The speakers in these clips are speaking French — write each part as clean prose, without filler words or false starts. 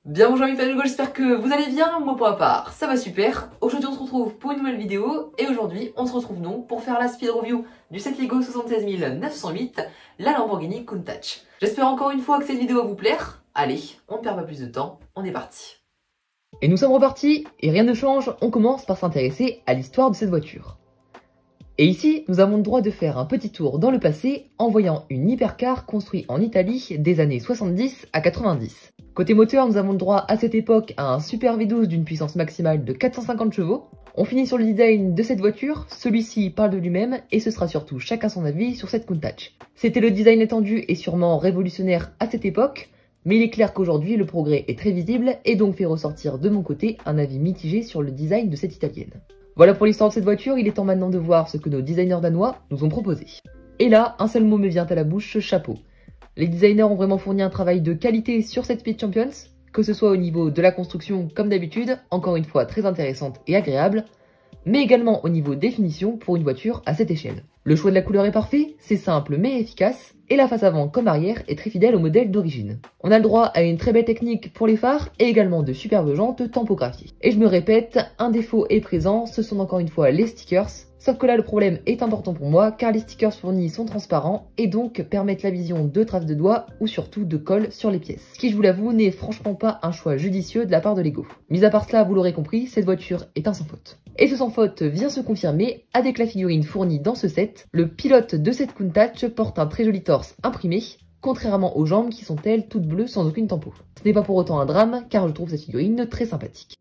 Bien bonjour mes fans, j'espère que vous allez bien, moi pour ma part ça va super. Aujourd'hui on se retrouve pour une nouvelle vidéo et aujourd'hui on se retrouve donc pour faire la speed review du set Lego 76908, la Lamborghini Countach. J'espère encore une fois que cette vidéo va vous plaire. Allez, on ne perd pas plus de temps, on est parti. Et nous sommes repartis, et rien ne change, on commence par s'intéresser à l'histoire de cette voiture. Et ici, nous avons le droit de faire un petit tour dans le passé en voyant une hypercar construite en Italie des années 70 à 90. Côté moteur, nous avons le droit à cette époque à un Super V12 d'une puissance maximale de 450 chevaux. On finit sur le design de cette voiture, celui-ci parle de lui-même et ce sera surtout chacun son avis sur cette Countach. C'était le design étendu et sûrement révolutionnaire à cette époque, mais il est clair qu'aujourd'hui le progrès est très visible et donc fait ressortir de mon côté un avis mitigé sur le design de cette italienne. Voilà pour l'histoire de cette voiture, il est temps maintenant de voir ce que nos designers danois nous ont proposé. Et là, un seul mot me vient à la bouche, chapeau. Les designers ont vraiment fourni un travail de qualité sur cette Speed Champions, que ce soit au niveau de la construction comme d'habitude, encore une fois très intéressante et agréable, mais également au niveau définition pour une voiture à cette échelle. Le choix de la couleur est parfait, c'est simple mais efficace, et la face avant comme arrière est très fidèle au modèle d'origine. On a le droit à une très belle technique pour les phares et également de superbes jantes tampographiées. Et je me répète, un défaut est présent, ce sont encore une fois les stickers, sauf que là le problème est important pour moi car les stickers fournis sont transparents et donc permettent la vision de traces de doigts ou surtout de colle sur les pièces. Ce qui, je vous l'avoue, n'est franchement pas un choix judicieux de la part de Lego. Mis à part cela, vous l'aurez compris, cette voiture est un sans faute. Et ce sans faute vient se confirmer avec la figurine fournie dans ce set. Le pilote de cette Countach porte un très joli torse imprimé, contrairement aux jambes qui sont elles toutes bleues sans aucune tempo. Ce n'est pas pour autant un drame car je trouve cette figurine très sympathique.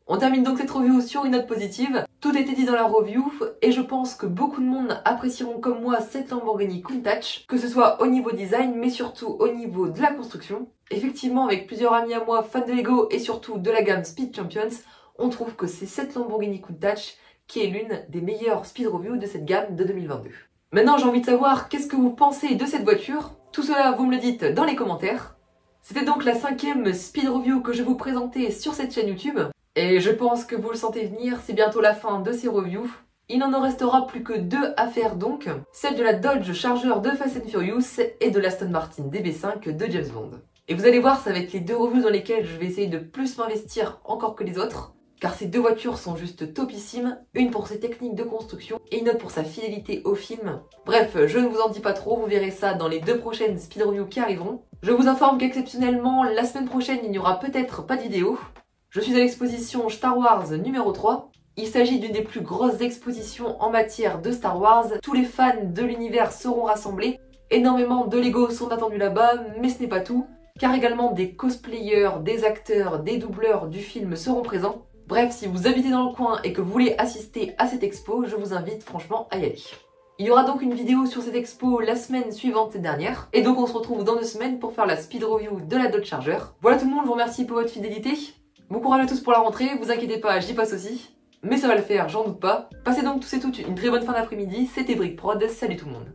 On termine donc cette review sur une note positive. Tout a été dit dans la review et je pense que beaucoup de monde apprécieront comme moi cette Lamborghini Countach, que ce soit au niveau design mais surtout au niveau de la construction. Effectivement, avec plusieurs amis à moi fans de Lego et surtout de la gamme Speed Champions, on trouve que c'est cette Lamborghini Countach qui est l'une des meilleures speed reviews de cette gamme de 2022. Maintenant, j'ai envie de savoir qu'est-ce que vous pensez de cette voiture. Tout cela, vous me le dites dans les commentaires. C'était donc la 5e speed review que je vous présentais sur cette chaîne YouTube. Et je pense que vous le sentez venir, c'est bientôt la fin de ces reviews. Il n'en en restera plus que 2 à faire donc, celle de la Dodge Charger de Fast and Furious et de l'Aston Martin DB5 de James Bond. Et vous allez voir, ça va être les 2 reviews dans lesquelles je vais essayer de plus m'investir encore que les autres, car ces 2 voitures sont juste topissimes, une pour ses techniques de construction et une autre pour sa fidélité au film. Bref, je ne vous en dis pas trop, vous verrez ça dans les 2 prochaines speed reviews qui arriveront. Je vous informe qu'exceptionnellement, la semaine prochaine, il n'y aura peut-être pas de vidéo. Je suis à l'exposition Star Wars numéro 3. Il s'agit d'une des plus grosses expositions en matière de Star Wars. Tous les fans de l'univers seront rassemblés. Énormément de Lego sont attendus là-bas, mais ce n'est pas tout, car également des cosplayers, des acteurs, des doubleurs du film seront présents. Bref, si vous habitez dans le coin et que vous voulez assister à cette expo, je vous invite franchement à y aller. Il y aura donc une vidéo sur cette expo la semaine suivante cette dernière. Et donc on se retrouve dans 2 semaines pour faire la speed review de la Dodge Charger. Voilà tout le monde, je vous remercie pour votre fidélité. Bon courage à tous pour la rentrée, vous inquiétez pas, j'y passe aussi. Mais ça va le faire, j'en doute pas. Passez donc tous et toutes une très bonne fin d'après-midi, c'était Brick Prod, salut tout le monde.